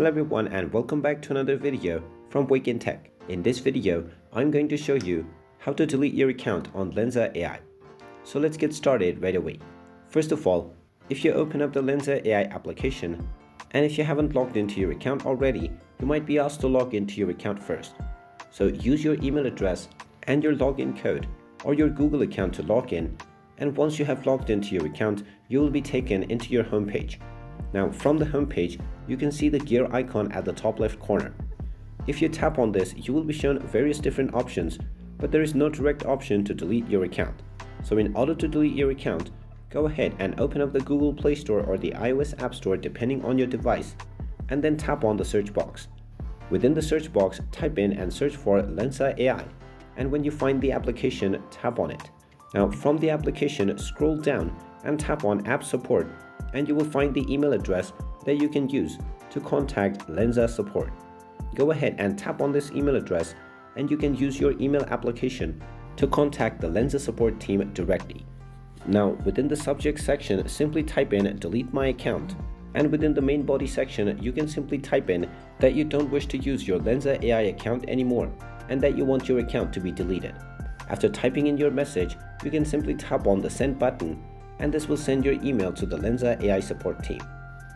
Hello everyone and welcome back to another video from Wake&Tech. In this video, I'm going to show you how to delete your account on Lensa AI. So let's get started right away. First of all, if you open up the Lensa AI application, and if you haven't logged into your account already, you might be asked to log into your account first. So use your email address and your login code or your Google account to log in, and once you have logged into your account, you will be taken into your home page. Now from the home page, you can see the gear icon at the top left corner. If you tap on this, you will be shown various different options, but there is no direct option to delete your account. So in order to delete your account, go ahead and open up the Google Play Store or the iOS App Store depending on your device, and then tap on the search box. Within the search box, type in and search for Lensa AI, and when you find the application, tap on it. Now from the application, scroll down and tap on App Support, and you will find the email address that you can use to contact Lensa support. Go ahead and tap on this email address, and you can use your email application to contact the Lensa support team directly. Now within the subject section, simply type in delete my account, and within the main body section, you can simply type in that you don't wish to use your Lensa AI account anymore and that you want your account to be deleted. After typing in your message, you can simply tap on the send button, and this will send your email to the Lensa AI support team.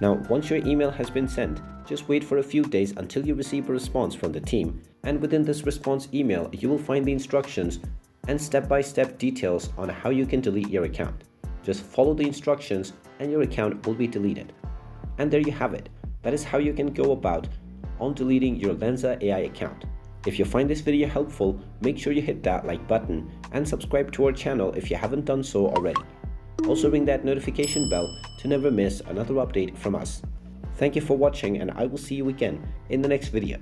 Now once your email has been sent, just wait for a few days until you receive a response from the team, and within this response email you will find the instructions and step-by-step details on how you can delete your account. Just follow the instructions and your account will be deleted. And there you have it. That is how you can go about on deleting your Lensa AI account. If you find this video helpful, make sure you hit that like button and subscribe to our channel if you haven't done so already. Also ring that notification bell to never miss another update from us. Thank you for watching, and I will see you again in the next video.